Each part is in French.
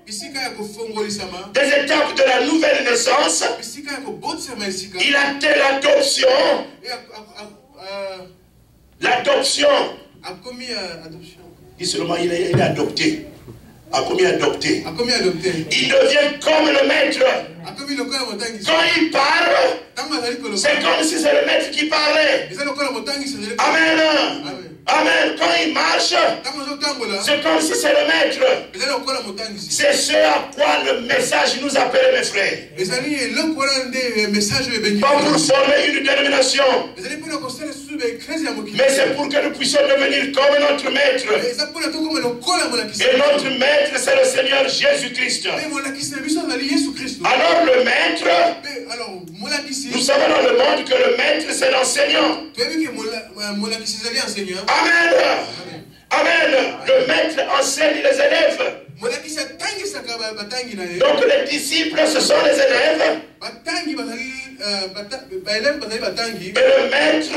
des étapes de la nouvelle naissance. Il a été l'adoption. L'adoption. Il seulement il est adopté. A commis adopté. Il devient comme le maître. Quand il parle, c'est comme si c'est le maître qui parlait. Amen. Amen. Quand il marche, c'est comme si c'est le maître. C'est ce à quoi le message nous appelle, mes frères. Pas pour former une dénomination, mais c'est pour que nous puissions devenir comme notre maître. Et notre maître, c'est le Seigneur Jésus-Christ. Alors le maître, nous savons dans le monde que le maître, c'est l'enseignant. Amen. Amen. Le maître enseigne les élèves. Donc les disciples, ce sont les élèves. Et le maître,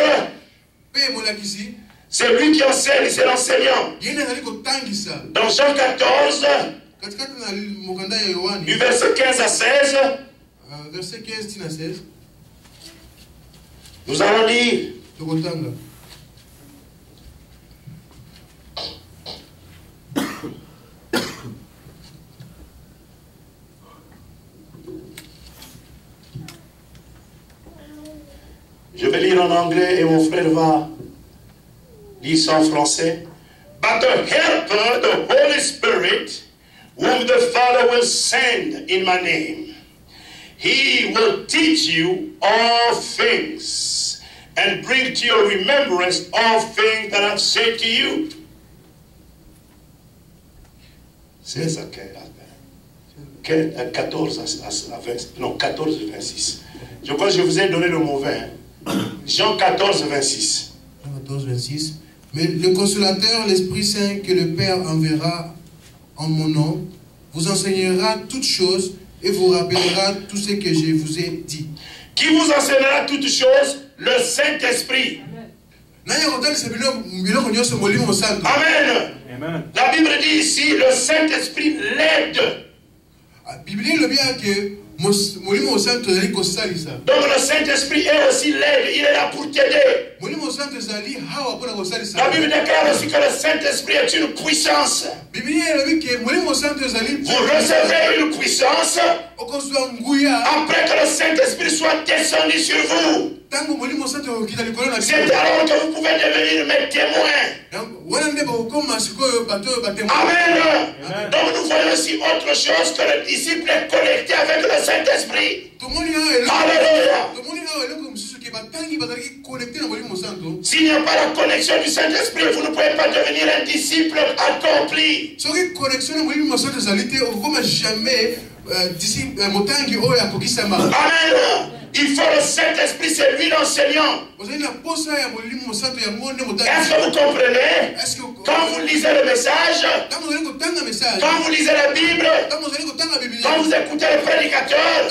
c'est lui qui enseigne, c'est l'enseignant. Dans Jean 14, du verset 15 à 16, nous allons lire. Je vais lire en anglais et mon frère va lire ça en français. But the Helper, the Holy Spirit, whom the Father will send in my name, he will teach you all things and bring to your remembrance all things that I've said to you. C'est ça, 14 à 20, non, 14 à 26. Je crois que je vous ai donné le mauvais. Jean 14, 26. Jean 14, 26. Mais le consolateur, l'Esprit Saint que le Père enverra en mon nom, vous enseignera toutes choses et vous rappellera tout ce que je vous ai dit. Qui vous enseignera toutes choses? Le Saint-Esprit. Amen. Amen. La Bible dit ici, le Saint-Esprit l'aide. La Bible dit que donc le Saint-Esprit est aussi l'aide, il est là pour t'aider. La Bible déclare aussi que le Saint-Esprit est une puissance. Vous recevrez une puissance après que le Saint-Esprit soit descendu sur vous. C'est alors que vous pouvez devenir mes témoins. Amen. Donc nous voyons aussi autre chose que le disciple est connecté avec le Saint-Esprit. Alléluia. S'il n'y a pas la connexion du Saint-Esprit, vous ne pouvez pas devenir un disciple accompli. Amen. Il faut le Saint-Esprit, c'est lui l'enseignant. Est-ce que vous comprenez? Quand vous lisez le message, quand vous lisez la Bible, quand vous écoutez le prédicateur,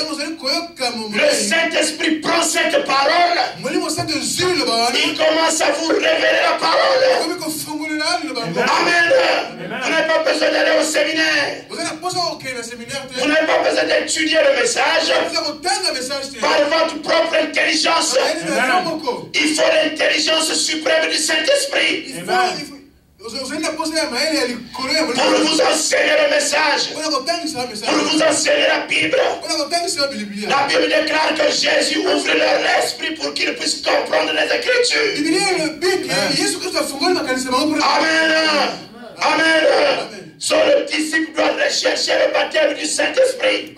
le Saint-Esprit prend cette parole, il commence à vous révéler la parole. Amen. Vous n'avez pas besoin d'aller au séminaire. Vous n'avez pas besoin d'étudier le message par votre propre intelligence. Il faut l'intelligence suprême du Saint-Esprit pour vous enseigner le message, pour vous enseigner la Bible. La Bible déclare que Jésus ouvre leur esprit pour qu'ils puissent comprendre les Écritures. Amen. Amen. So le disciple doit rechercher le baptême du Saint-Esprit.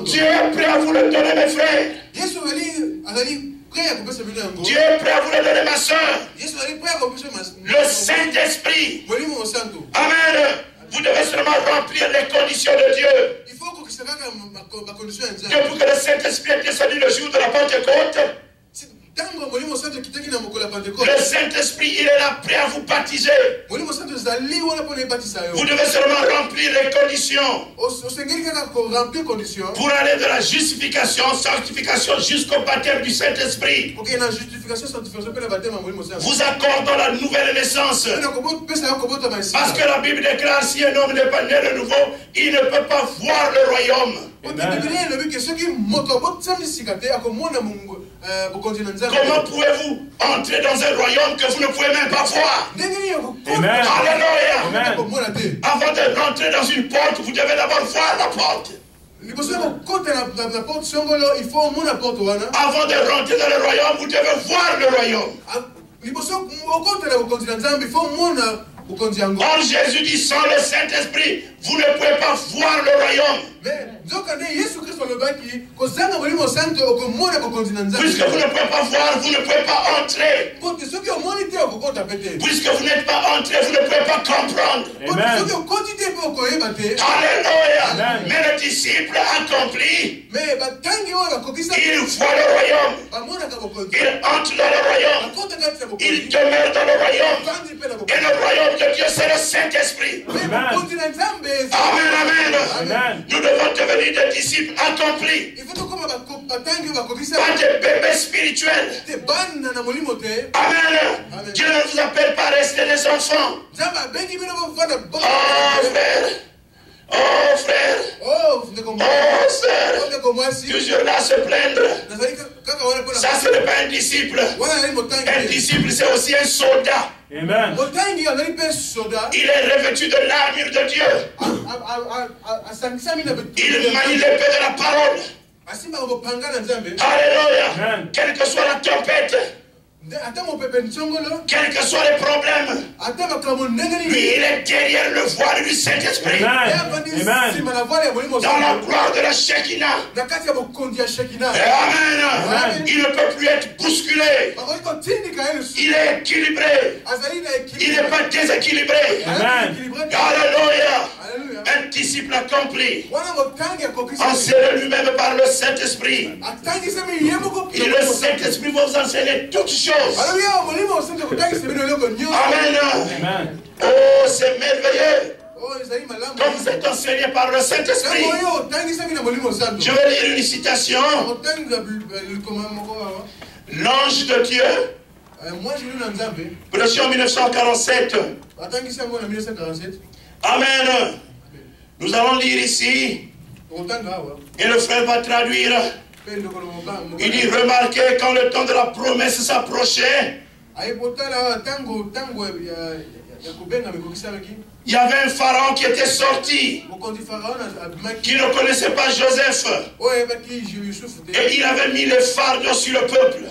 Dieu est prêt à vous le donner, mes frères. Dieu est prêt à vous le donner, ma soeur. Le Saint-Esprit. Amen. Vous devez seulement remplir les conditions de Dieu. Que pour que le Saint-Esprit ait descendu le jour de la Pentecôte, Le Saint-Esprit, il est là prêt à vous baptiser. Vous devez seulement remplir les conditions pour aller de la justification, sanctification jusqu'au baptême du Saint-Esprit. Vous accordons la nouvelle naissance. Parce que la Bible déclare, si un homme n'est pas né de nouveau, il ne peut pas voir le royaume. Comment pouvez-vous entrer dans un royaume que vous ne pouvez même pas voir? Alléluia. Avant de rentrer dans une porte, vous devez d'abord voir la porte. Avant de rentrer dans le royaume, vous devez voir le royaume. Or Jésus dit, sans le Saint-Esprit, vous ne pouvez pas voir le royaume. Puisque vous ne pouvez pas voir, vous ne pouvez pas entrer. Puisque vous n'êtes pas entré, vous ne pouvez pas comprendre. Alléluia. Mais le disciple accompli, il voit le royaume. Il entre dans le royaume. Il demeure dans le royaume. Et le royaume de Dieu, c'est le Saint-Esprit. Amen, amen. Nous devons devenir des disciples accomplis. Pas des bébés spirituels. Amen. Dieu ne vous appelle pas à rester des enfants. Oh frère. Oh sœur. Toujours là se plaindre. Ça, ce n'est pas un disciple. Un disciple, c'est aussi un soldat. Amen. Il est revêtu de l'armure de Dieu. Il manie l'épée de la parole. Alléluia. Quelle que soit la tempête, quels que soient les problèmes, lui, il est derrière le voile du Saint-Esprit. Dans la gloire de la Shekinah. Amen. Il ne peut plus être bousculé. Il est équilibré. Il n'est pas déséquilibré. Alléluia. Un disciple accompli, enseigné lui-même par le Saint-Esprit. Et le Saint-Esprit va vous enseigner toutes choses. Amen. Oh, c'est merveilleux. Quand vous êtes enseigné par le Saint-Esprit. Je vais lire une citation. L'ange de Dieu, prêché en 1947. Amen. Nous allons lire ici. Et le frère va traduire. Il dit, remarquez quand le temps de la promesse s'approchait. Il y avait un pharaon qui était sorti, qui ne connaissait pas Joseph. Et il avait mis les fardeaux sur le peuple.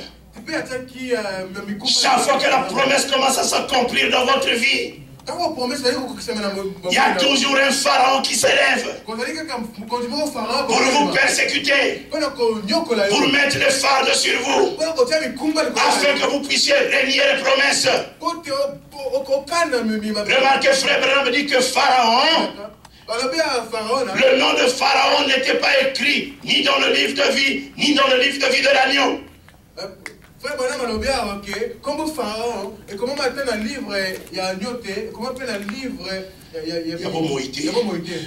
Chaque fois que la promesse commence à s'accomplir dans votre vie, il y a toujours un pharaon qui s'élève pour vous persécuter, pour mettre les fardeaux sur vous, afin que vous puissiez renier les promesses. Remarquez, frère Branham dit que Pharaon, le nom de Pharaon n'était pas écrit ni dans le livre de vie, ni dans le livre de vie de l'agneau. Comme Pharaon, et comment maintenant un livre, il y a un yoté, comment appelle un livre,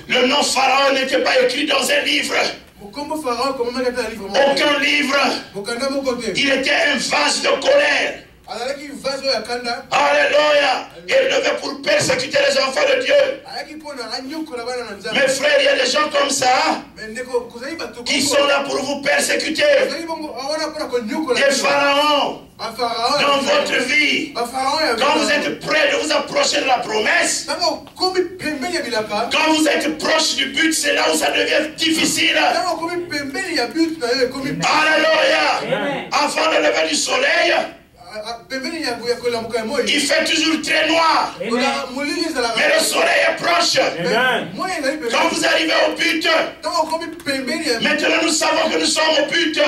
le nom Pharaon n'était pas écrit dans un livre. Aucun livre. Il était un vase de colère. Alléluia. Il devait pour persécuter les enfants de Dieu. Mes frères, il y a des gens comme ça qui sont là pour vous persécuter. Des pharaons dans votre vie. Quand vous êtes prêt de vous approcher de la promesse, quand vous êtes proche du but, c'est là où ça devient difficile. Alléluia. Avant le lever du soleil, il fait toujours très noir. Mais le soleil est proche. Quand vous arrivez au but, maintenant nous savons que nous sommes au but.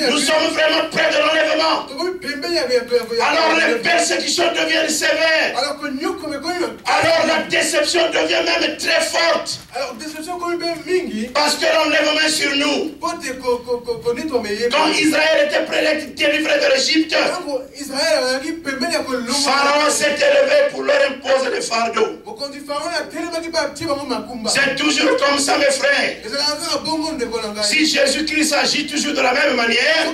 Nous sommes vraiment près de l'enlèvement. Alors les persécutions deviennent sévères. Alors la déception devient même très forte. Alors, déception comme mingi. Parce que l'on lève main sur nous. Quand Israël était prêt d'être délivré de l'Égypte, Pharaon s'est élevé pour leur imposer le fardeau. C'est toujours comme ça, mes frères. Si Jésus-Christ agit toujours de la même manière,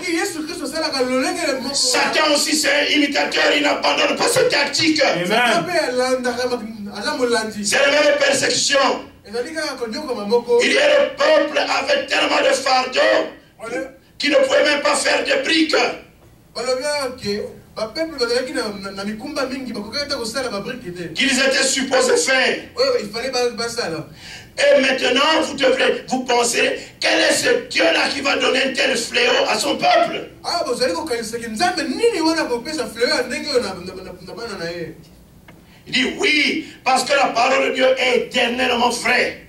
Satan aussi c'est un imitateur, il n'abandonne pas ses tactiques. C'est la même persécution. Il y a le peuple avait tellement de fardeaux qu'il ne pouvait même pas faire de briques. Qu'ils étaient supposés faire. Et maintenant, vous pensez, quel est ce Dieu-là qui va donner un tel fléau à son peuple? Il dit oui, parce que la parole de Dieu est éternellement vraie.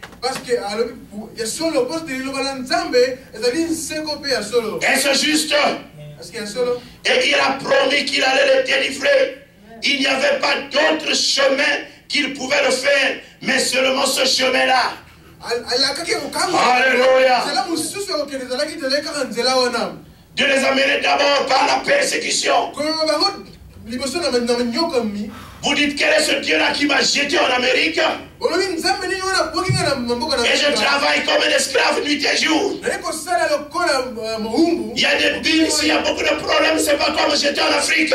Est-ce juste? Et il a promis qu'il allait le délivrer. Il n'y avait pas d'autre chemin qu'il pouvait le faire, mais seulement ce chemin-là. Alléluia. De les amener d'abord par la persécution. Vous dites, quel est ce Dieu-là qui m'a jeté en Amérique? Et je travaille comme un esclave nuit et jour. Il y a des billes, il y a beaucoup de problèmes, c'est pas comme j'étais en Afrique.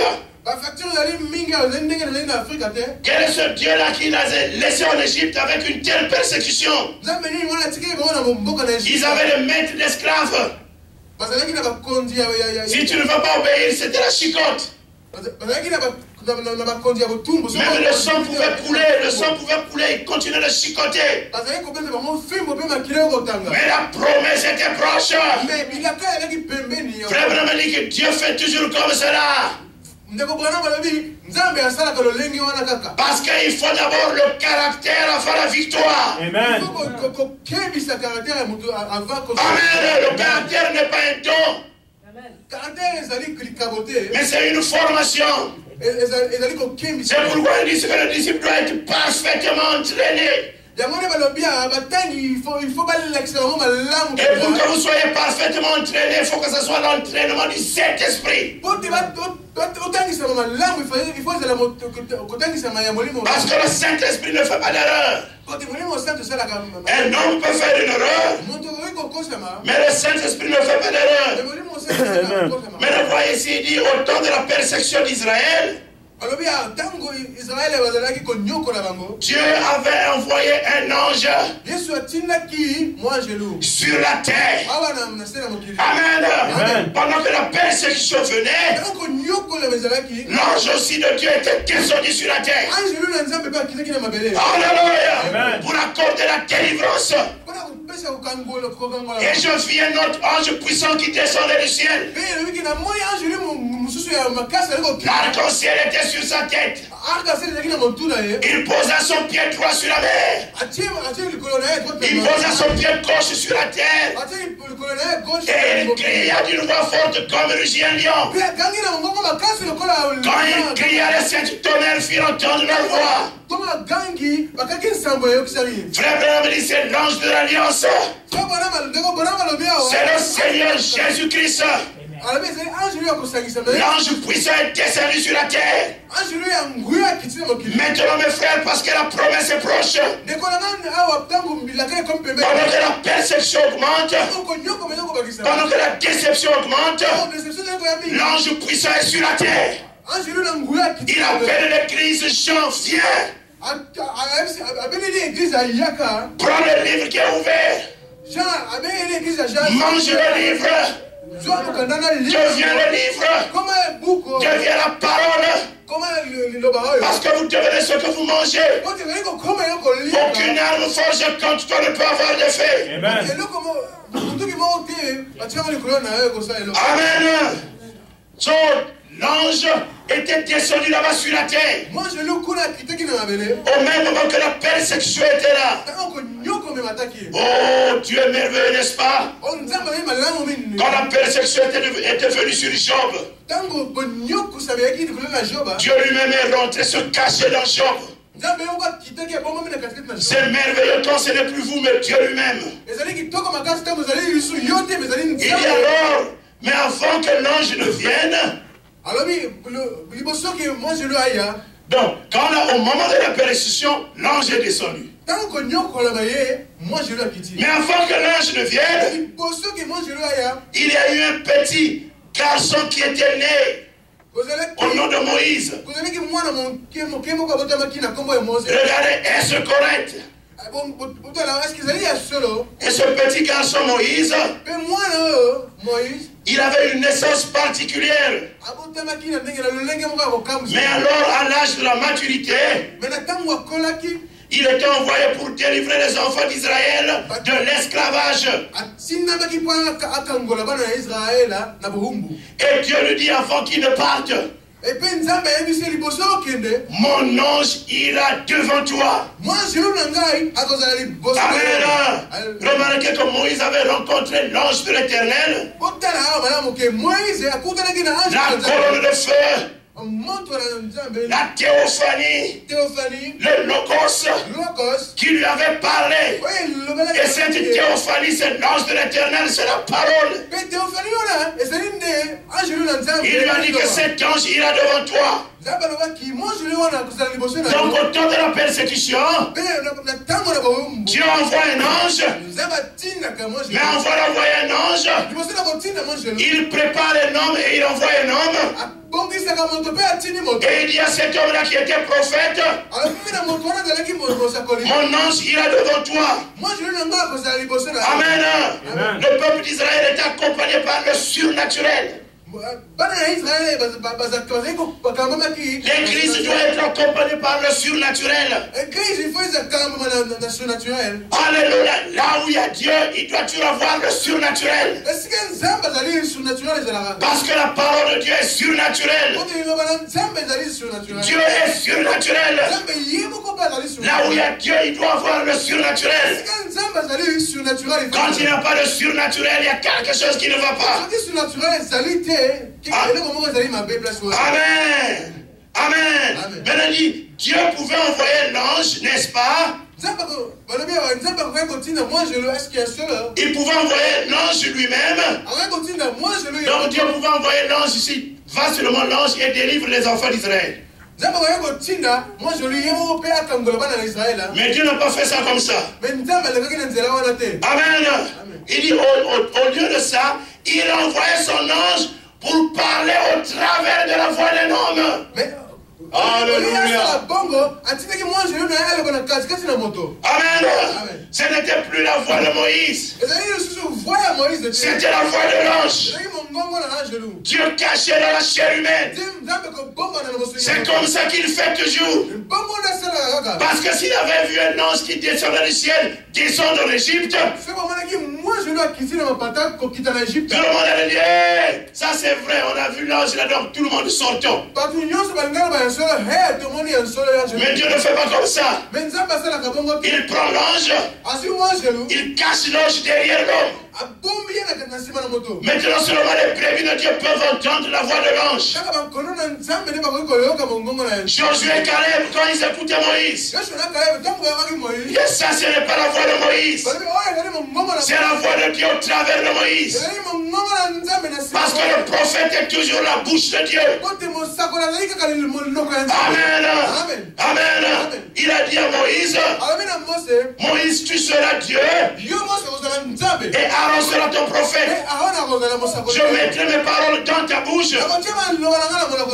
Quel est ce Dieu-là qui l'a laissé en Égypte avec une telle persécution? Ils avaient le maître d'esclaves. Si tu ne vas pas obéir, c'était la chicotte. Même le sang pouvait couler, il continuait de chicoter. Mais la promesse était proche. Frère Branham dit que Dieu fait toujours comme cela. Parce qu'il faut d'abord le caractère avant la victoire. Amen. Le caractère n'est pas un don. Mais c'est une formation. C'est pourquoi il dit que le disciple doit être parfaitement entraîné. Et pour que vous soyez parfaitement entraîné, il faut que ce soit l'entraînement du Saint-Esprit. Parce que le Saint-Esprit ne fait pas d'erreur. Un homme peut faire une erreur, mais le Saint-Esprit ne fait pas d'erreur. Mais le voyez ici, il dit au temps de la persécution d'Israël, Dieu avait envoyé un ange sur la terre. Amen. Pendant que la persécution venait, l'ange aussi de Dieu était descendu sur la terre. Alléluia. Pour accorder la délivrance. Et je vis un autre ange puissant qui descendait du ciel. L'arc-en-ciel était sur sa tête. Il posa son pied droit sur la mer. Il posa son pied gauche sur la terre. Et il cria d'une voix forte comme rugit un lion. Quand il cria, les sept tonnerres firent entendre leur voix. Frère Branham dit, c'est l'ange de l'alliance. C'est le Seigneur Jésus-Christ. L'ange puissant est descendu sur la terre. Maintenant mes frères, parce que la promesse est proche, pendant que la persécution augmente, pendant que la déception augmente, l'ange puissant est sur la terre. Il appelle l'église, Jean, viens. Prends le livre qui est ouvert. Mange le livre. Deviens le livre. Deviens la parole. Parce que vous devenez ce que vous mangez. Aucune arme forgée contre toi ne peut avoir d'effet. Amen. So, l'ange était descendu là-bas sur la terre. Au même moment que la persécution était là. Oh, Dieu est merveilleux, n'est-ce pas? Quand la persécution était venue sur Job, Dieu lui-même est rentré se cacher dans Job. C'est merveilleux quand ce n'est plus vous, mais Dieu lui-même. Il dit alors, mais avant que l'ange ne vienne, donc, quand au moment de la persécution, l'ange est descendu. Mais avant que l'ange ne vienne, il y a eu un petit garçon qui était né au nom de Moïse. Regardez, est-ce correct? Et ce petit garçon Moïse, il avait une naissance particulière. Mais alors, à l'âge de la maturité, il était envoyé pour délivrer les enfants d'Israël de l'esclavage. Et Dieu lui dit avant qu'il ne parte, mon ange ira devant toi. Amen. Remarquez que Moïse avait rencontré l'ange de l'Éternel. La colonne de feu. La théophanie, le logos qui lui avait parlé. Et cette théophanie, c'est l'ange de l'Éternel, c'est la parole. Il lui a dit que cet ange ira devant toi. Donc au temps de la persécution, Dieu envoie un ange. Mais avant d'envoyer un ange, il prépare un homme et il envoie un homme. Et il y a cet homme-là qui était prophète. Mon ange ira devant toi. Amen. Le peuple d'Israël est accompagné par le surnaturel. L'église doit être accompagnée par le surnaturel. Alléluia. Là où il y a Dieu, il doit toujours avoir le surnaturel. Parce que la parole de Dieu est surnaturelle. Dieu est surnaturel. Là où il y a Dieu, il doit avoir le surnaturel. Quand il n'y a pas de surnaturel, il y a quelque chose qui ne va pas. Amen. Amen. Maintenant dit, Dieu pouvait envoyer l'ange, n'est-ce pas? Il pouvait envoyer l'ange lui-même. Donc Dieu pouvait envoyer l'ange ici. Va seulement l'ange et délivre les enfants d'Israël. Mais Dieu n'a pas fait ça comme ça. Amen. Il dit au lieu de ça, il a envoyé son ange pour parler au travers de la voix d'un homme. Alléluia. Amen. Ce n'était plus la voix de Moïse. C'était la voix de l'ange. Dieu caché dans la chair humaine. C'est comme ça qu'il fait toujours. Parce que s'il avait vu un ange qui descendait du ciel, descendre en Égypte, tout le monde allait dire, hey, ça c'est vrai, on a vu l'ange là, donc tout le monde sortons. Mais Dieu ne fait pas comme ça. Il prend l'ange, il cache l'ange derrière l'homme. Maintenant seulement les brebis de Dieu peuvent entendre la voix de l'ange. Josué et Caleb, quand ils écoutaient Moïse, et ça ce n'est pas la voix de Moïse, c'est la voix de Dieu au travers de Moïse. Parce que le prophète est toujours la bouche de Dieu. Amen. Amen. Il a dit à Moïse, Moïse, tu seras Dieu et Aaron sera ton prophète. Je mettrai mes paroles dans ta bouche.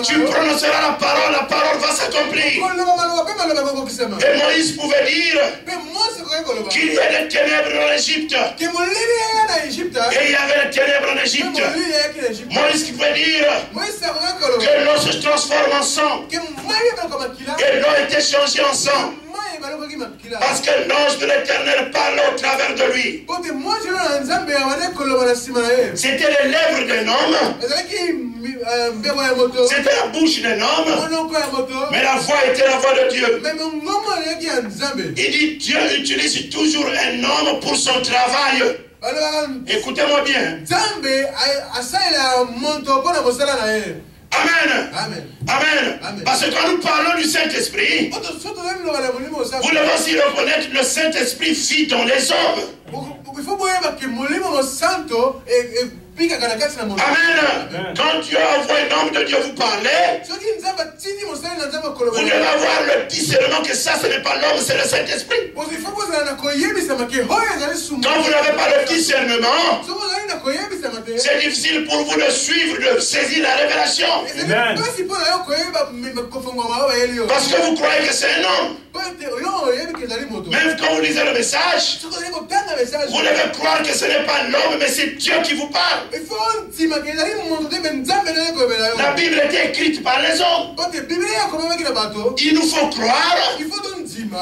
Tu prononceras la parole va s'accomplir. Et Moïse pouvait dire qu'il y a des ténèbres dans l'Égypte. Et il y avait des ténèbres en Égypte. Moïse pouvait dire que l'eau se transforme en sang. Et l'eau était changée en sang. Parce que l'ange de l'Éternel parle au travers de lui. C'était les lèvres d'un homme. C'était la bouche d'un homme. Mais la voix était la voix de Dieu. Il dit Dieu utilise toujours un homme pour son travail. Écoutez-moi bien. Amen. Amen. Amen. Amen. Parce que quand nous parlons du Saint-Esprit, vous devez aussi reconnaître le Saint-Esprit vit dans les hommes. Amen. Quand Dieu envoie un homme de Dieu vous parler, vous devez avoir le discernement que ça, ce n'est pas l'homme, c'est le Saint-Esprit. Quand vous n'avez pas le discernement, c'est difficile pour vous de suivre, de saisir la révélation. Amen. Parce que vous croyez que c'est un homme. Même quand vous lisez le message, vous devez croire que ce n'est pas l'homme, mais c'est Dieu qui vous parle. La Bible est écrite par les hommes. Il nous faut croire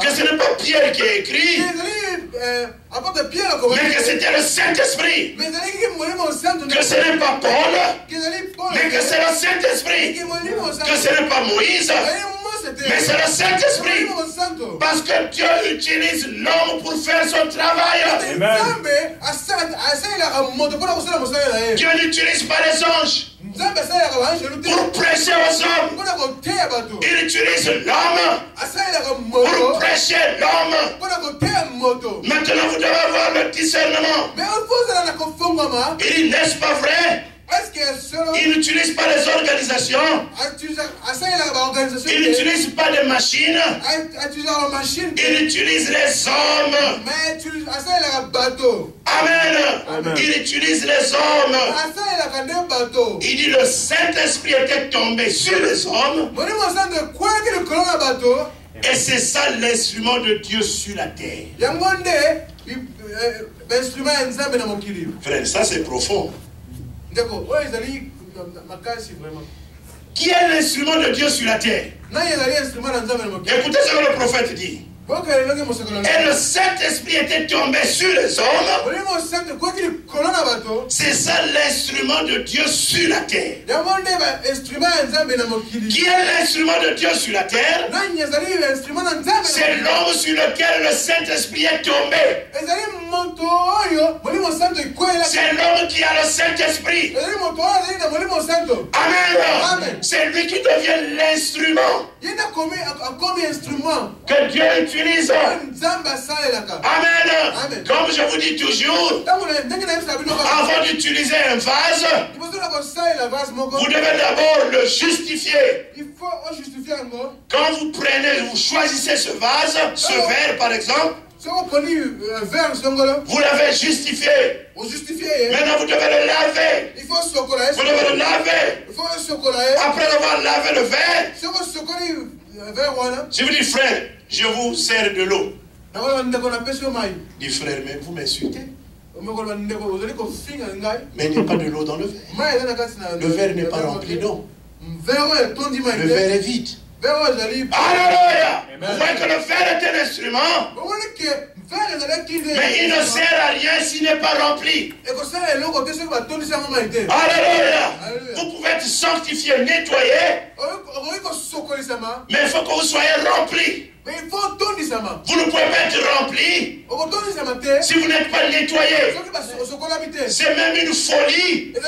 que ce n'est pas Pierre qui a écrit, mais que c'était le Saint-Esprit. Que ce n'est pas Paul, mais que c'est le Saint-Esprit. Que ce n'est pas Moïse, mais c'est le Saint-Esprit. Parce que Dieu utilise l'homme pour faire son travail. Dieu n'utilise pas les anges pour prêcher aux hommes. Il utilise l'homme pour prêcher l'homme. Maintenant vous devez avoir le discernement. Il dit, n'est-ce pas vrai? Il n'utilise pas les organisations. Il n'utilise pas des machines. Il utilise les hommes. Amen. Il utilise les hommes. Il dit le Saint-Esprit était tombé sur les hommes. Et c'est ça l'instrument de Dieu sur la terre. Frère, ça c'est profond. Qui est l'instrument de Dieu sur la terre? Écoutez ce que le prophète dit. Et le Saint-Esprit était tombé sur les hommes. C'est ça l'instrument de Dieu sur la terre. Qui est l'instrument de Dieu sur la terre? C'est l'homme sur lequel le Saint-Esprit est tombé. C'est l'homme qui a le Saint-Esprit. Amen. C'est lui qui devient l'instrument que Dieu utilise. Amen. Comme je vous dis toujours, avant d'utiliser un vase, vous devez d'abord le justifier. Quand vous prenez, vous choisissez ce vase, ce verre par exemple, vous l'avez justifié. Maintenant vous devez le laver. Vous devez le laver. Après avoir lavé le verre, je vous dis frère, je vous sers de l'eau. Dis frère, mais vous m'insultez. Mais il n'y a pas de l'eau dans le verre. Le verre n'est pas rempli d'eau. Le verre est vide. Alléluia. Vous voyez que le verre est un instrument, mais il ne sert à rien s'il n'est pas rempli. Alléluia. Vous pouvez être sanctifié, nettoyé, mais il faut que vous soyez rempli. Vous ne pouvez pas être rempli si vous n'êtes pas nettoyé. C'est même une folie de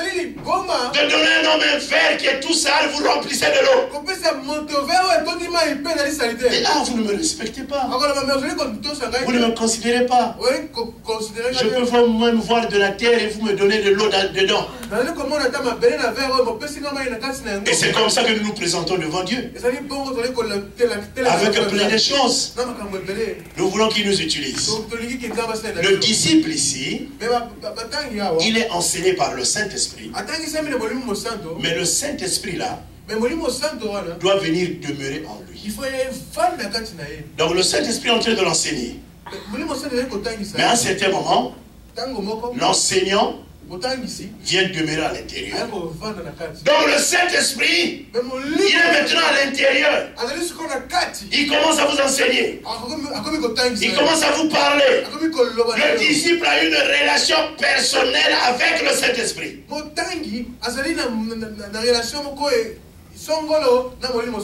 donner un homme un verre qui est tout sale, vous remplissez de l'eau. Et là, vous ne me respectez pas. Vous ne me considérez pas. Je peux même voir de la terre et vous me donnez de l'eau dedans. Et c'est comme ça que nous nous présentons devant Dieu. Avec plein de choses. Nous voulons qu'il nous utilise. Le disciple ici, il est enseigné par le Saint-Esprit. Mais le Saint-Esprit là doit venir demeurer en lui. Donc le Saint-Esprit est en train de l'enseigner. Mais à un certain moment, l'enseignant vient demeurer à l'intérieur. Donc le Saint-Esprit, il est maintenant à l'intérieur. Il commence à vous enseigner. Il commence à vous parler. Le disciple a une relation personnelle avec le Saint-Esprit.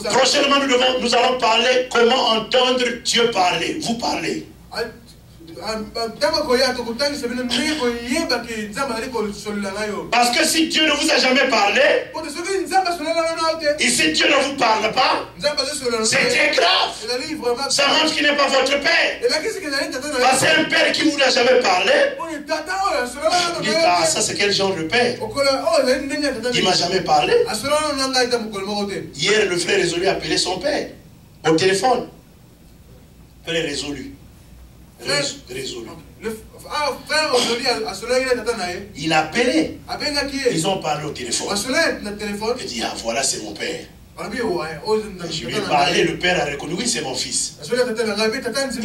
Prochainement, nous allons parler comment entendre Dieu parler. Vous parler. Parce que si Dieu ne vous a jamais parlé, et si Dieu ne vous parle pas, c'est très grave. Ça montre qu'il n'est pas votre père. Parce que c'est un père qui ne vous a jamais parlé. Vous dites, ah, ça c'est quel genre de père? Il ne m'a jamais parlé. Hier, le frère Résolu a appelé son père au téléphone. Frère Résolu. Résolu. Il a appelé. Ils ont parlé au téléphone. Il dit, ah voilà, c'est mon père. Je lui ai parlé, le père a reconnu, oui, c'est mon fils. Il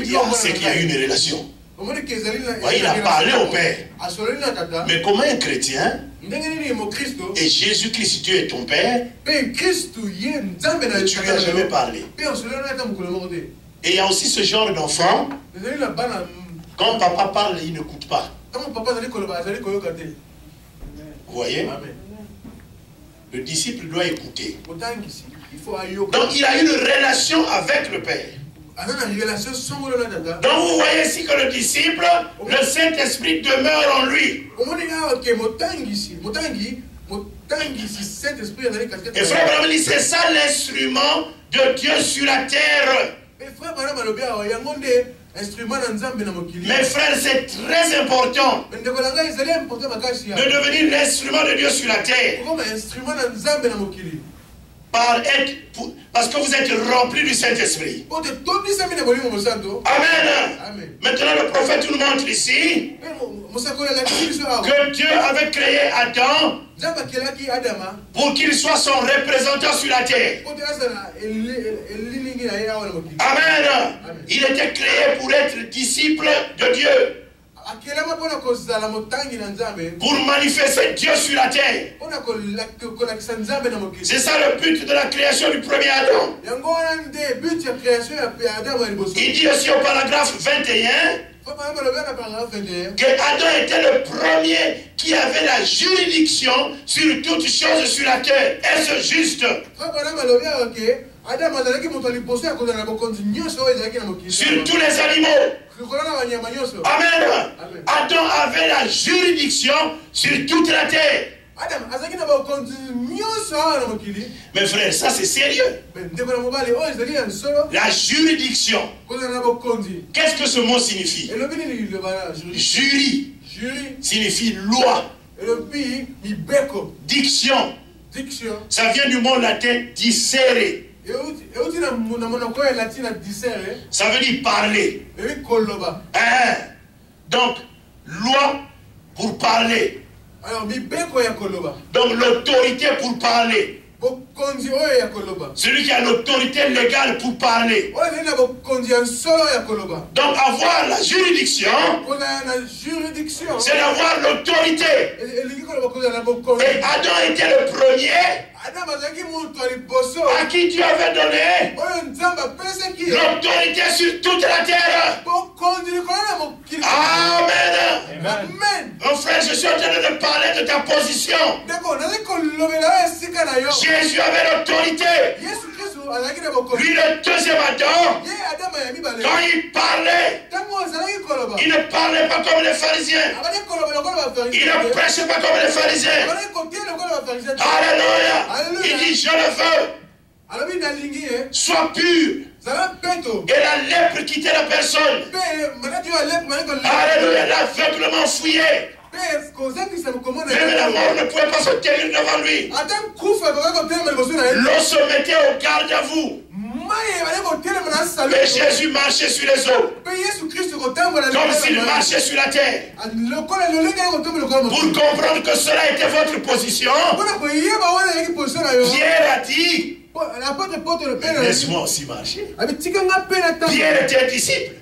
dit, ah, c'est qu'il y a eu une relation. Ouais, il a parlé au père. Mais comment un chrétien, et Jésus-Christ, Dieu est ton père, mais tu lui as jamais parlé. Et il y a aussi ce genre d'enfant, quand papa parle, il n'écoute pas. Vous voyez? Le disciple doit écouter. Donc il a une relation avec le père. Donc vous voyez ici que le disciple, le Saint-Esprit demeure en lui. Et frère Branham dit, c'est ça l'instrument de Dieu sur la terre. Mes frères, c'est très important de devenir l'instrument de Dieu sur la terre. Parce que vous êtes remplis du Saint-Esprit. Amen. Maintenant, le prophète nous montre ici que Dieu avait créé Adam pour qu'il soit son représentant sur la terre. Amen. Il était créé pour être disciple de Dieu. Pour manifester Dieu sur la terre. C'est ça le but de la création du premier Adam. Il dit aussi au paragraphe 21 que Adam était le premier qui avait la juridiction sur toutes choses sur la terre. Est-ce juste? Sur tous les animaux. Amen. Adam avait la juridiction sur toute la terre. Mes frères, ça c'est sérieux. La juridiction. Qu'est-ce que ce mot signifie? Jury signifie loi. Diction. Ça vient du mot latin dicere. Ça veut dire parler. Donc, loi pour parler. Donc, l'autorité pour parler. Celui qui a l'autorité légale pour parler. Donc, avoir la juridiction, c'est d'avoir l'autorité. Et Adam était le premier à qui Dieu avait donné l'autorité sur toute la terre. Amen. Mon frère, je suis en train de parler de ta position. Jésus avait l'autorité. Lui, le deuxième Adam, quand il parlait, il ne parlait pas comme les pharisiens. Il ne prêchait pas comme les pharisiens. Alléluia. Il dit, je le veux. Sois pur. Et la lèpre quittait la personne. Alléluia. L'aveuglement fouillait. Même la mort ne pouvait pas se tenir devant lui. L'eau se mettait au garde à vous. Mais Jésus marchait sur les eaux. Comme s'il marchait sur la terre. Pour comprendre que cela était votre position, Pierre a dit, laisse-moi aussi marcher. Pierre était disciple.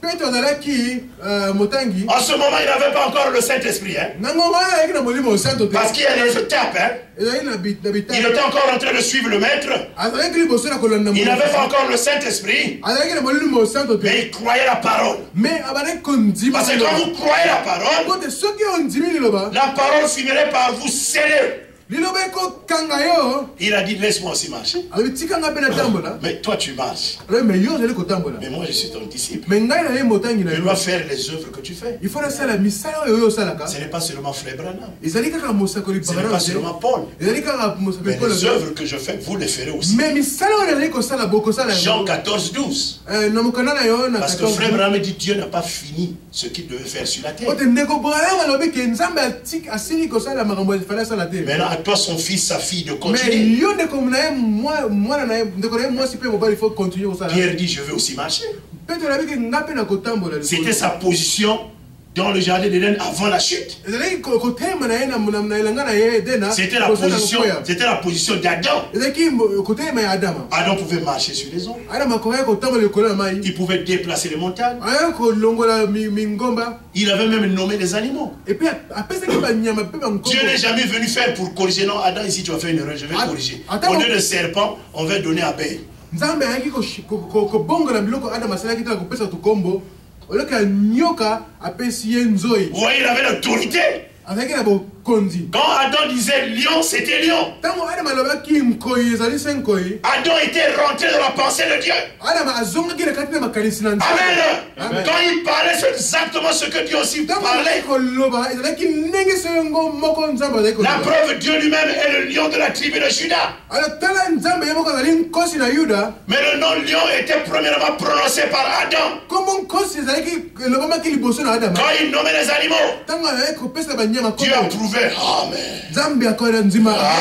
En ce moment, il n'avait pas encore le Saint-Esprit. Parce qu'il y a des étapes. Il était encore en train de suivre le maître. Il n'avait pas encore le Saint-Esprit. Mais il croyait la parole. Parce que quand vous croyez la parole finirait par vous sceller. Il a dit, laisse-moi aussi marcher. Mais toi, tu marches. Mais moi, je suis ton disciple. Je dois faire les œuvres que tu fais. Ce n'est pas seulement Frère Branham. Ce n'est pas seulement Paul. Mais les œuvres que je fais, vous les ferez aussi. Jean 14, 12. Parce que Frère Branham dit, Dieu n'a pas fini ce qu'il devait faire sur la terre. Maintenant, à toi, son fils, sa fille, de continuer. Pierre dit, je veux aussi marcher. C'était sa position dans le jardin d'Éden avant la chute. C'était la position d'Adam. Adam pouvait marcher sur les eaux. Il pouvait déplacer les montagnes. Il avait même nommé les animaux. Dieu n'est jamais venu faire pour corriger. Non, Adam, ici tu vas faire une erreur, je vais corriger. Au lieu de serpent, on va donner à Abel. Vous voyez, il avait l'autorité. Quand Adam disait lion, c'était lion. Adam était rentré dans la pensée de Dieu. Amen. Quand il parlait, c'est exactement ce que Dieu aussi parlait. La preuve, Dieu lui-même est le lion de la tribu de Juda. Mais le nom lion était premièrement prononcé par Adam. Quand il nommait les animaux, Dieu approuvait. Amen.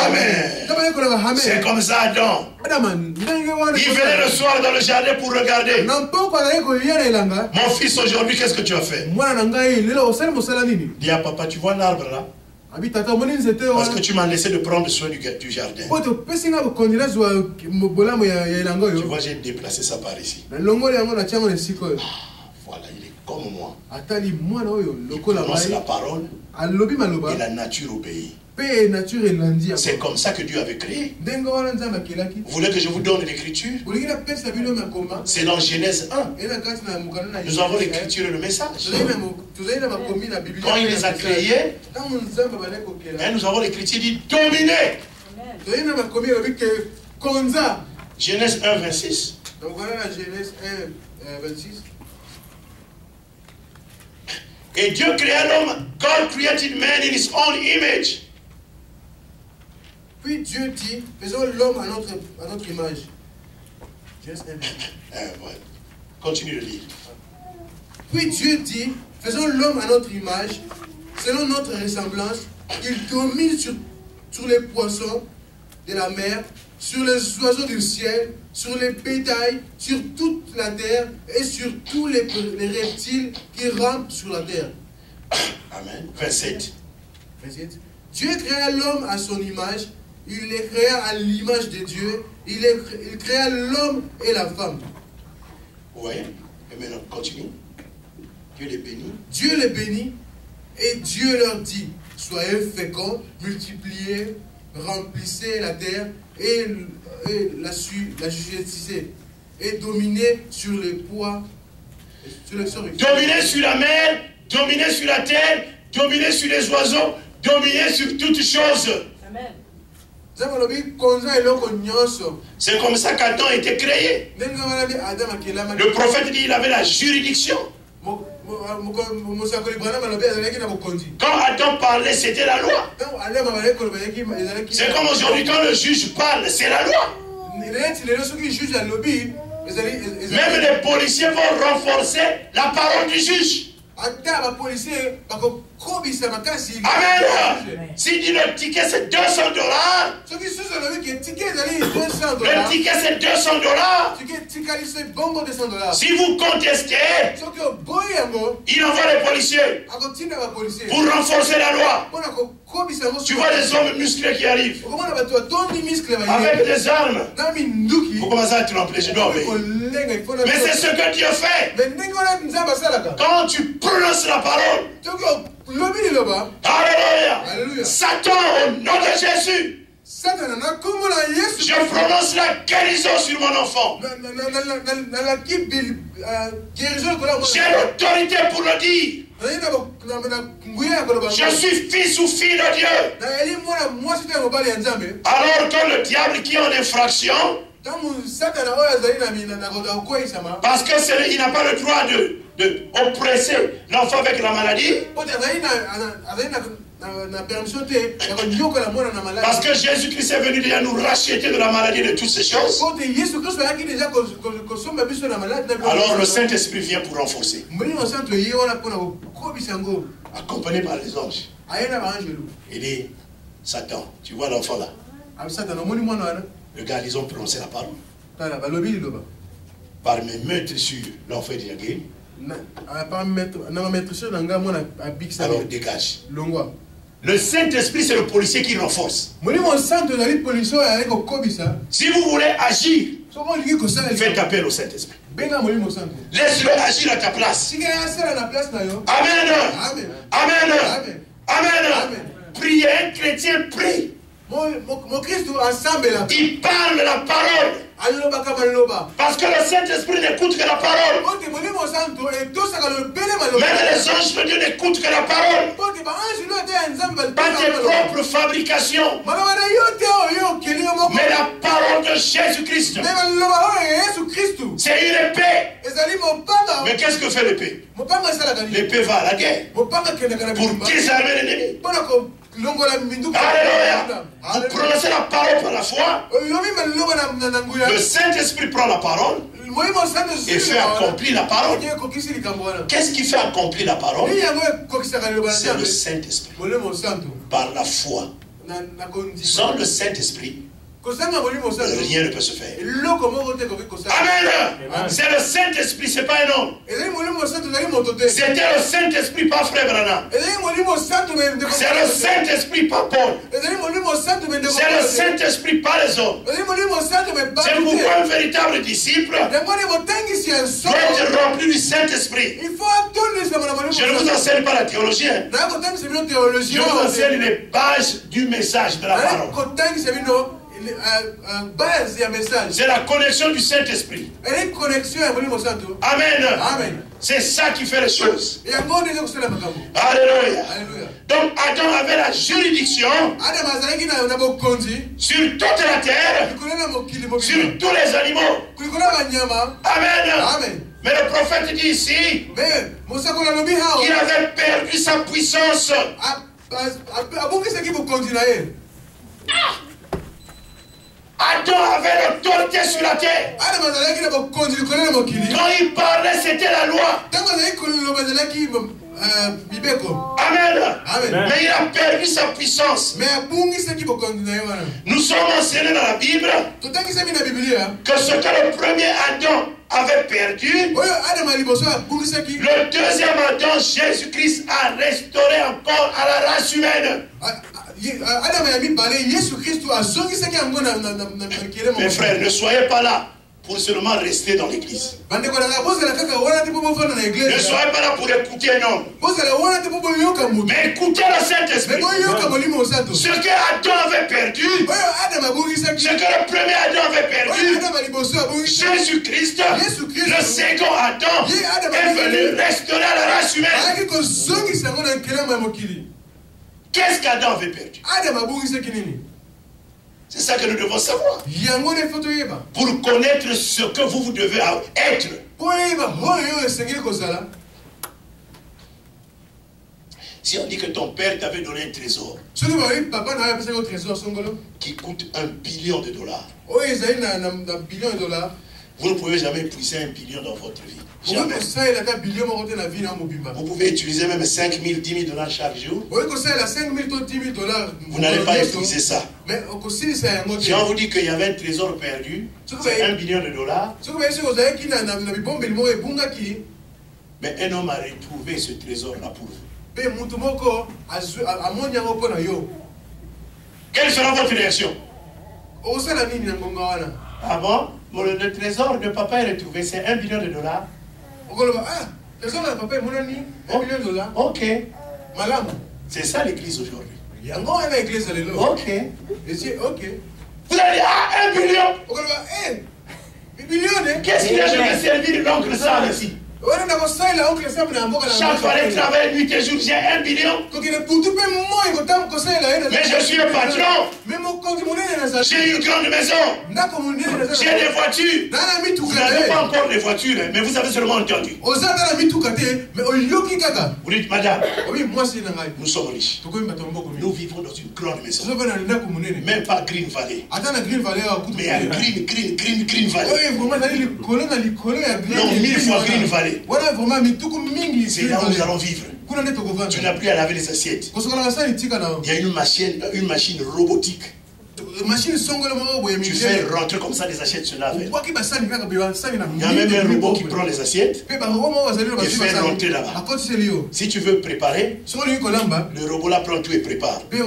Amen. C'est comme ça, Adam. Il venait le soir dans le jardin pour regarder. Mon fils, aujourd'hui, qu'est-ce que tu as fait? Dis à papa, tu vois l'arbre là? Parce que tu m'as laissé de prendre soin du jardin. Tu vois, j'ai déplacé ça par ici. Voilà, il est comme moi. Il prononce la parole et la nature obéit. C'est comme ça que Dieu avait créé. Vous voulez que je vous donne l'écriture? C'est dans Genèse 1. Nous avons l'écriture et le message. Quand il les a créés, nous avons l'écriture dit dominer. Genèse 1, 26. Et Dieu créa l'homme. God created man in his own image. Puis Dieu dit, faisons l'homme à notre image. Continue de lire. Puis Dieu dit, faisons l'homme à notre image, selon notre ressemblance, il domine sur les poissons de la mer, sur les oiseaux du ciel, sur les bétails, sur toute la terre et sur tous les reptiles qui rampent sur la terre. Amen. Verset 7. Dieu créa l'homme à son image, il les créa à l'image de Dieu, il créa l'homme et la femme. Vous voyez? Et maintenant, continue. Dieu les bénit. Dieu les bénit et Dieu leur dit, soyez féconds, multipliez, remplissez la terre et la justifiez et dominez sur les poids, dominez sur la mer, dominez sur la terre, dominez sur les oiseaux, dominez sur toutes choses. Amen. C'est comme ça qu'Adam a été créé. Le prophète dit qu'il avait la juridiction. Quand Adam parlait, c'était la loi. C'est comme aujourd'hui, quand le juge parle, c'est la loi. Même les policiers vont renforcer la parole du juge. Amen. S'il dit le ticket c'est $200, le ticket c'est $200. Si vous contestez, il envoie les policiers pour renforcer la loi. Tu vois les hommes musclés qui arrivent avec des armes. Vous commencez à être rempli, je dois obéir. Mais c'est ce que Dieu fait. Quand tu prononces la parole, alléluia, Satan, au nom de Jésus, je prononce la guérison sur mon enfant. J'ai l'autorité pour le dire. Je suis fils ou fille de Dieu. Alors que le diable qui est en infraction, parce qu'il n'a pas le droit de oppresser l'enfant avec la maladie, parce que Jésus-Christ est venu déjà nous racheter de la maladie de toutes ces choses. Alors le Saint-Esprit vient pour renforcer, accompagné par les anges. Il dit, Satan, tu vois l'enfant là, le gars, ils ont prononcé la parole. Par mes maîtres sur l'enfant est déjà guéri. Alors dégage. Le Saint-Esprit, c'est le policier qui renforce. Si vous voulez agir, faites appel au Saint-Esprit. Laisse-le agir à ta place. Amen. Amen. Amen. Priez, un chrétien prie. Il parle la parole. Parce que le Saint-Esprit n'écoute que la parole. Même les anges de Dieu n'écoutent que la parole. Pas tes propres fabrications. Mais la parole de Jésus-Christ. C'est une épée. Mais qu'est-ce que fait l'épée? L'épée va à la guerre. Pour désarmer l'ennemi. Alléluia. Vous prononcez la parole par la foi. Le Saint-Esprit prend la parole et fait accomplir la parole. Qu'est-ce qui fait accomplir la parole? C'est le Saint-Esprit. Par la foi. Sans le Saint-Esprit, rien ne peut se faire. Amen. C'est le Saint-Esprit, ce n'est pas un homme. C'était le Saint-Esprit, pas Frère Branham. C'est le Saint-Esprit, pas Paul. C'est le Saint-Esprit, pas les hommes. C'est pourquoi un véritable disciple doit être rempli du Saint-Esprit. Je ne vous enseigne pas la théologie. Je vous enseigne les bases du message de la parole. C'est la connexion du Saint-Esprit. Amen. C'est ça qui fait les choses. Alléluia. Donc Adam avait la juridiction sur toute la terre, sur tous les animaux. Amen. Mais le prophète dit ici qu'il avait perdu sa puissance. Adam avait l'autorité sur la terre. Quand il parlait, c'était la loi. Amen. Mais il a perdu sa puissance. Nous sommes enseignés dans la Bible que ce que le premier Adam avait perdu, le deuxième Adam, Jésus-Christ, a restauré encore à la race humaine. Mes frères, ne soyez pas là pour seulement rester dans l'église. Ne soyez pas là pour écouter un homme. Mais écoutez le Saint-Esprit. Ce que Adam avait perdu, ce que le premier Adam avait perdu, Jésus-Christ, le second Adam, est venu restaurer la race humaine. Qu'est-ce qu'Adam avait perdu? C'est ça que nous devons savoir. Pour connaître ce que vous devez être. Si on dit que ton père t'avait donné un trésor qui coûte $1 billion, vous ne pouvez jamais épuiser $1 billion dans votre vie. Jamais. Vous pouvez utiliser même 5 000, 10 000 $ chaque jour. Vous n'allez pas épuiser ça. Si on vous dit qu'il y avait un trésor perdu, c'est $1 billion. Mais un homme a retrouvé ce trésor-là pour vous. Quelle sera votre réaction? Ah bon? Le trésor de papa est retrouvé, c'est $1 billion. Ok. C'est ça l'église aujourd'hui. Ok. Vous allez dire, ah, $1 billion. Qu'est-ce qu'il a? Je vais servir l'oncle Sam ici. Chaque fois, je travaille nuit et jour, j'ai 1 billion. Mais je suis le patron. J'ai une grande maison. J'ai des voitures. Vous n'avez pas encore des voitures, mais vous avez seulement entendu. Vous dites, madame, nous sommes riches. Nous vivons dans une grande maison. Même pas Green Valley. Mais à Green Valley. Non, 1000 fois Green Valley. C'est là où nous allons vivre. Tu n'as plus à laver les assiettes. Il y a une machine robotique. Tu fais rentrer comme ça, les assiettes se lavent. Il y a même un robot qui prend les assiettes et fait rentrer là-bas. Si tu veux préparer, le robot là prend tout et prépare. Et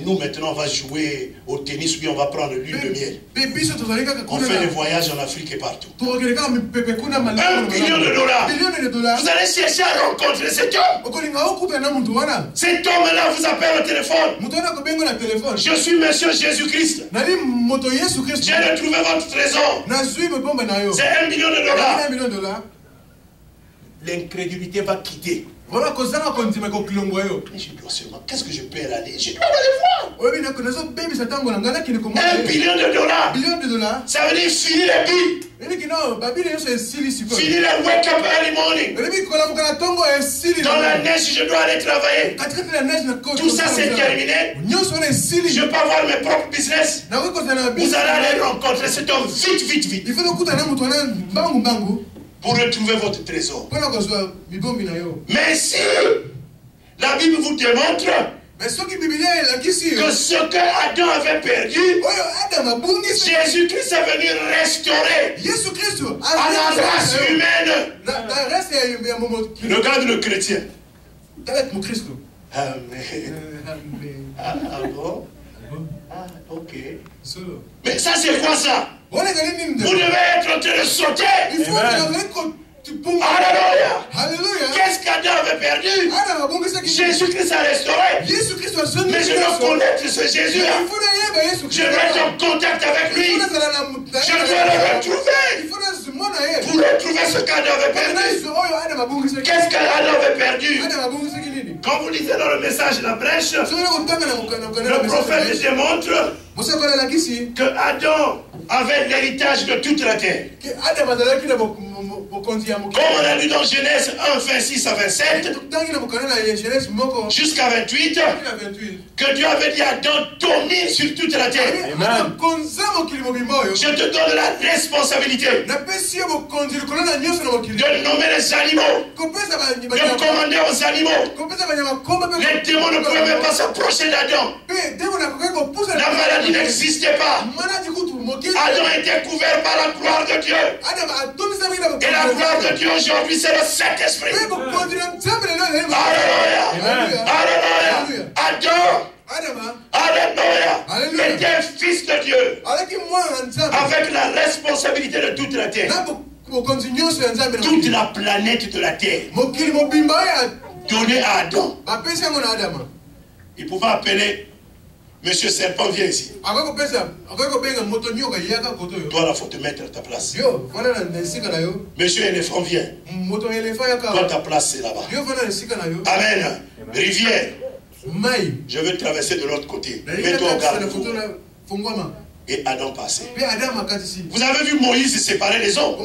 nous maintenant on va jouer au tennis, puis on va prendre l'huile de miel. On fait des voyages en Afrique et partout. $1 billion. Vous allez chercher à rencontrer cet homme. Cet homme-là vous appelle au téléphone. Je suis Monsieur Jésus-Christ. J'ai retrouvé votre trésor. C'est $1 million. L'incrédulité va quitter. Mais je dois seulement. Qu'est-ce que je peux aller? Je dois aller voir. $1 billion. Ça veut dire finir les billes. Finir les wake up early morning. Dans la neige, je dois aller travailler. Tout ça c'est terminé. Je peux avoir mes propres business. Vous allez aller rencontrer cet homme vite. Pour retrouver votre trésor. Mais si la Bible vous démontre que ce que Adam avait perdu, Jésus-Christ est venu restaurer à la race humaine. Regarde le chrétien. Ah bon? Ah, ok. Mais ça c'est quoi ça? Vous devez être en train de sauter. Alléluia. Qu'est-ce qu'Adam avait perdu? Jésus-Christ a restauré. Mais je dois connaître ce Jésus-là. Je dois être en contact avec lui. Je dois le retrouver. Pour retrouver ce qu'Adam avait perdu. Qu'est-ce qu'Adam avait perdu? Quand vous lisez dans le message de la brèche, le prophète démontre que Adam avait l'héritage de toute la terre. Comme on a lu dans Genèse 1, 26 à 27, jusqu'à 28, que Dieu avait dit à Adam, domine sur toute la terre. Je te donne la responsabilité de nommer les animaux, de commander aux animaux. Les démons ne pouvaient même pas s'approcher d'Adam. La maladie n'existait pas. Adam était couvert par la gloire de Dieu. Et la gloire de Dieu aujourd'hui, c'est le Saint-Esprit. Alléluia. Adam était fils de Dieu, avec la responsabilité de toute la terre. Toute la planète de la terre donnée à Adam. Il pouvait appeler Monsieur Serpent, viens ici. Toi, là, faut te mettre à ta place. Monsieur Éléphant, viens. Toi, ta place, c'est là-bas. Amen. Rivière. Je veux traverser de l'autre côté. Mets-toi au garde. Et Adam passait. Vous avez vu Moïse séparer les eaux.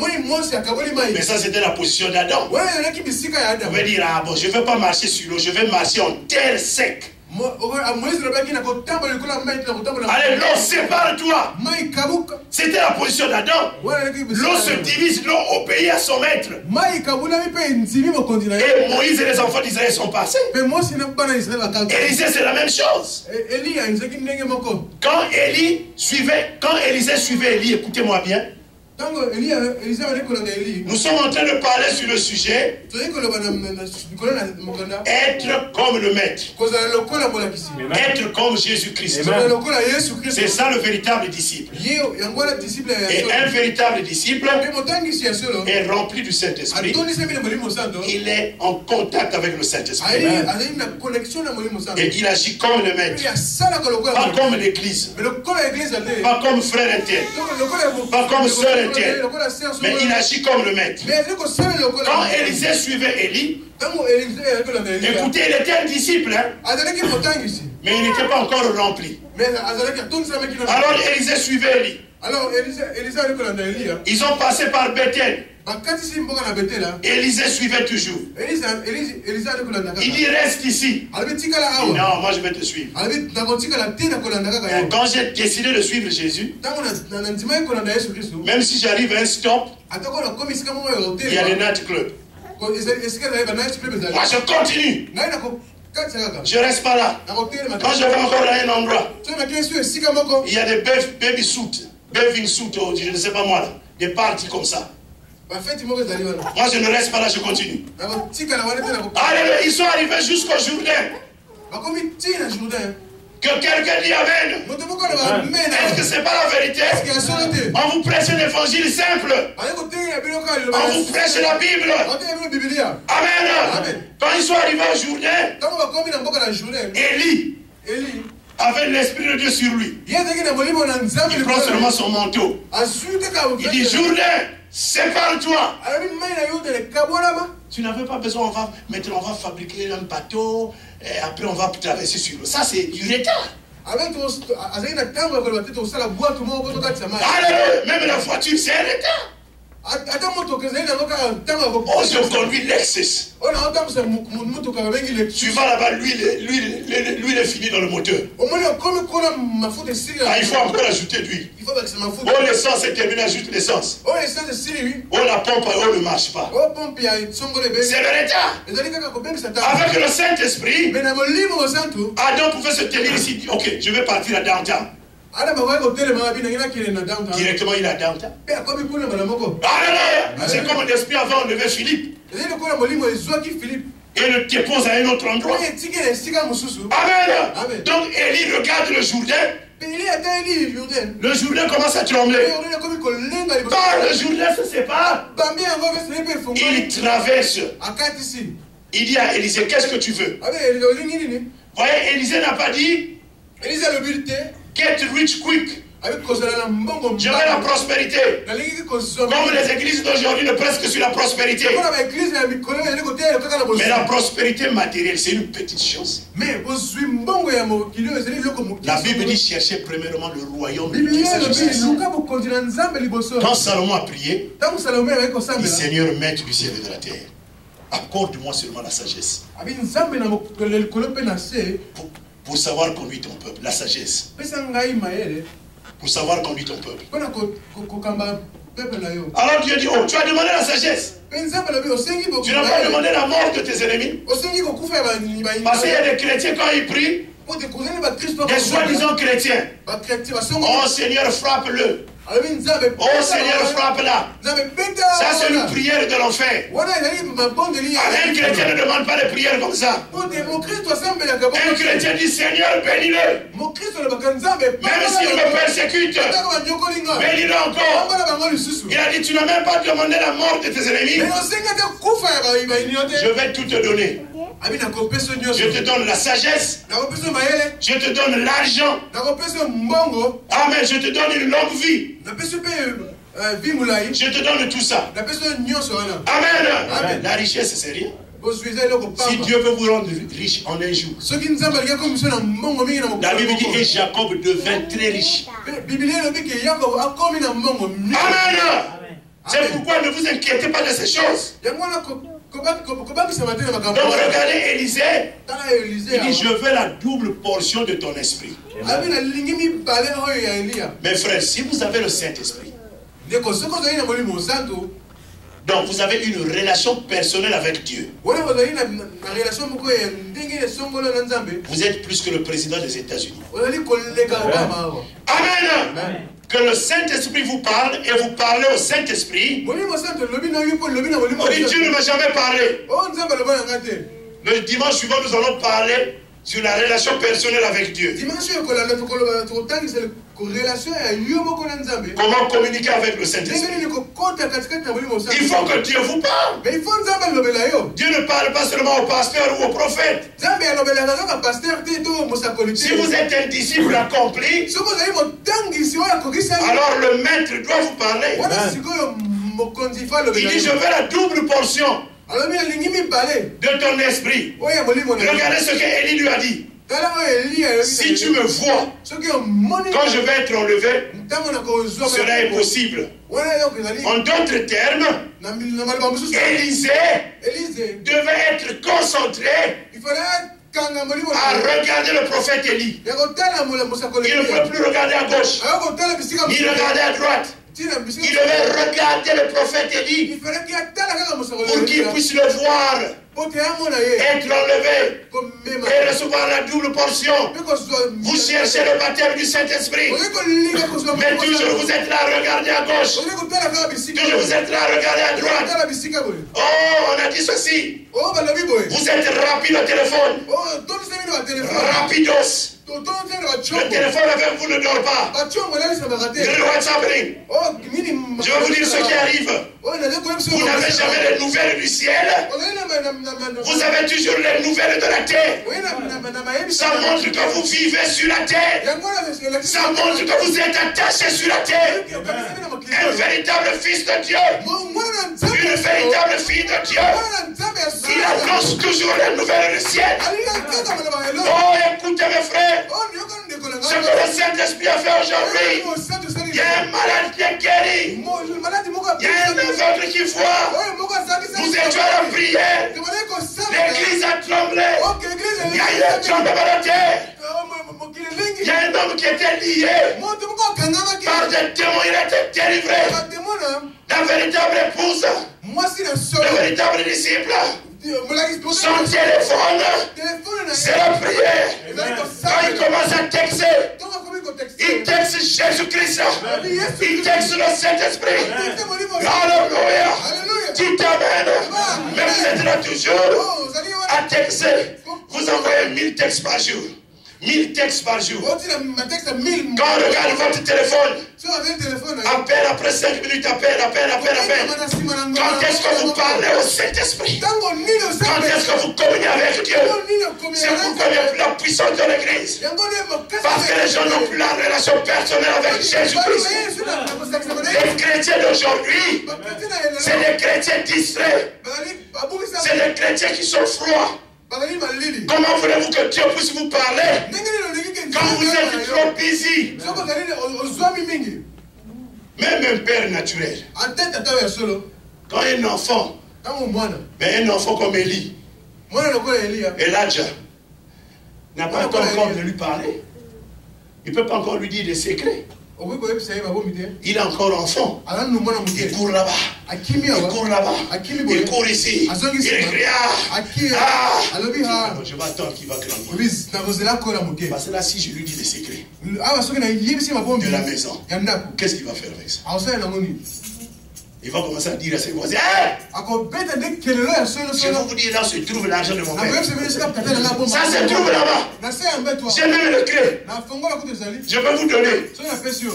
Mais ça, c'était la position d'Adam. Vous pouvez dire, ah bon, je ne vais pas marcher sur l'eau, je vais marcher en terre sec. Allez, l'eau sépare-toi. C'était la position d'Adam. L'eau se divise, l'eau obéit à son maître. Et Moïse et les enfants d'Israël sont passés. Élisée, c'est la même chose. Quand Élisée suivait Élie, écoutez-moi bien. Nous sommes en train de parler sur le sujet être comme le maître, être comme Jésus-Christ. C'est ça le véritable disciple. Et un véritable disciple est rempli du Saint-Esprit. Il est en contact avec le Saint-Esprit et il agit comme le maître, pas comme l'église, pas comme frère interne, pas comme sœur interne. chrétienne. Mais il agit comme le maître. Quand Élisée suivait Élie, écoutez, il était un disciple, hein? Mais il n'était pas encore rempli. Alors Élisée suivait Élie. Ils ont passé par Bethel. Élisée suivait toujours. Il dit reste ici. Non, moi je vais te suivre. Quand j'ai décidé de suivre Jésus, même si j'arrive à un stop, il y a le Night Club. Moi je continue. Je reste pas là. Quand je vais encore à un endroit, il y a des baby suits, bathing suits, je ne sais pas moi là, des parties comme ça. Moi je ne reste pas là, je continue. Alléluia, ils sont arrivés jusqu'au Jourdain. Que quelqu'un dit Amen. Est-ce que ce n'est pas la vérité? On vous prêche l'évangile simple. On vous prêche la Bible. Amen. Quand ils sont arrivés au Jourdain, Élie avait l'Esprit de Dieu sur lui. Il prend seulement son manteau. Il dit Jourdain, sépare-toi. Tu n'avais pas besoin, on va fabriquer un bateau et après on va traverser sur l'eau. Ça c'est du retard. Alléluia, même la voiture c'est un retard. Oh, je conduis Lexus. Tu vas là-bas, l'huile est finie dans le moteur. Ah, il faut encore ajouter d'huile. Oh, l'essence est terminée, ajoute l'essence. Oh, la pompe, oh, ne marche pas. C'est le retard. Avec le Saint-Esprit, Adam pouvait se tenir ici. Ok, je vais partir à downtown. Directement il a downtown. C'est comme l'esprit avait enlevé Philippe et le dépose à un autre endroit. Amen. Donc Élie regarde le Jourdain. Le Jourdain commence à trembler. Quand le Jourdain se sépare, il traverse. Il dit à Élisée, qu'est-ce que tu veux? Voyez, Élisée n'a pas dit get rich quick. Je veux la prospérité. Comme les églises d'aujourd'hui ne prêchent que sur la prospérité. Mais la prospérité matérielle, c'est une petite chose. La Bible dit chercher premièrement le royaume de Dieu. Quand Salomon a prié, il dit Seigneur, maître du ciel et de la terre, accorde-moi seulement la sagesse. Pour savoir conduire ton peuple, la sagesse. Pour savoir conduire ton peuple. Alors Dieu dit, oh, tu as demandé la sagesse. Tu n'as pas demandé la mort de tes ennemis. Parce qu'il y a des chrétiens quand ils prient, des soi-disant chrétiens. Oh Seigneur, frappe-le. Oh Seigneur, frappe-la. Ça c'est une prière de l'enfer. Un chrétien ne demande pas de prière comme ça. Un chrétien dit Seigneur, bénis-le. Même s'il me persécute, bénis-le encore. Il a dit tu n'as même pas demandé la mort de tes ennemis. Je vais tout te donner. Je te donne la sagesse. Je te donne l'argent. Amen. Je te donne une longue vie. Je te donne tout ça. Amen. La richesse, c'est rien. Si Dieu veut vous rendre riche en un jour. La Bible dit et Jacob devint très riche. Amen. C'est pourquoi ne vous inquiétez pas de ces choses. Donc regardez Élisée. Il dit je veux la double portion de ton esprit. Mes frères, si vous avez le Saint-Esprit, donc vous avez une relation personnelle avec Dieu. Vous êtes plus que le président des États-Unis. Amen. Que le Saint-Esprit vous parle et vous parlez au Saint-Esprit. On dit Dieu ne m'a jamais parlé. Le dimanche suivant nous allons parler sur la relation personnelle avec Dieu. Comment communiquer avec le Saint-Esprit? Il faut que Dieu vous parle. Dieu ne parle pas seulement au pasteur ou au prophète. Si vous êtes un disciple accompli, alors le maître doit vous parler. Il dit, je veux la double portion de ton esprit. Regardez ce qu'Élie lui a dit. Si tu me vois, quand je vais être enlevé, cela est possible. En d'autres termes, Élisée devait être concentré à regarder le prophète Élie. Il ne peut plus regarder à gauche, ni regarder à droite. Il devait regarder le prophète Élie pour qu'il puisse le voir, être enlevé et recevoir la double portion. Vous cherchez le baptême du Saint-Esprit, mais toujours vous êtes là à regarder à gauche, toujours vous êtes là à regarder à droite. Oh, on a dit ceci. Vous êtes rapide au téléphone, rapidos. Le téléphone avec vous ne dort pas. Je vais vous dire ce qui arrive. Vous n'avez jamais les nouvelles du ciel. Vous avez toujours les nouvelles de la terre. Ça montre que vous vivez sur la terre. Ça montre que vous êtes attaché sur la terre. Un véritable fils de Dieu. Une véritable fille de Dieu. Il annonce toujours les nouvelles du ciel. Oh, écoutez mes frères. Ce que le Saint-Esprit a fait aujourd'hui, il y a un malade qui est guéri, il y a un aveugle qui voit. Nous étions à la prière, l'église a tremblé, il y a eu un tremblement de terre, il y a un homme qui était lié par des démons, il a été délivré. La véritable épouse, le véritable disciple, son téléphone, c'est la prière. Quand il commence à texter, il texte Jésus-Christ, il texte le Saint-Esprit. Alléluia. Dites Amen. Mais vous êtes là toujours à texter. Vous envoyez 1000 textes par jour. 1000 textes par jour. Quand on regarde votre téléphone, appel après 5 minutes, appel. Quand est-ce que vous parlez au Saint-Esprit? Quand est-ce que vous communiez avec Dieu? C'est pourquoi il n'y a plus la puissance de l'Église. Parce que les gens n'ont plus la relation personnelle avec Jésus-Christ. Les chrétiens d'aujourd'hui, c'est des chrétiens distraits. C'est des chrétiens qui sont froids. Comment voulez-vous que Dieu puisse vous parler quand vous êtes trop busy? Même un père naturel, quand un enfant, mais un enfant comme Élie, Elijah, n'a pas encore de lui parler, il ne peut pas encore lui dire des secrets. Il est encore enfant. Il court là-bas. Il court là-bas. Il court ici. Il crie. Je vais attendre qu'il va grandir. Parce que là, si je lui dis des secrets de la maison, qu'est-ce qu'il va faire avec ça? Il va commencer à dire à ses voisins, hey! Je vais vous dire là où se trouve l'argent de mon père. Ça se trouve là-bas. J'ai même le clé. Je peux vous donner.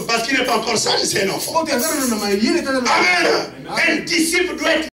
Parce qu'il n'est pas encore sage, c'est un enfant. Amen. Un disciple doit être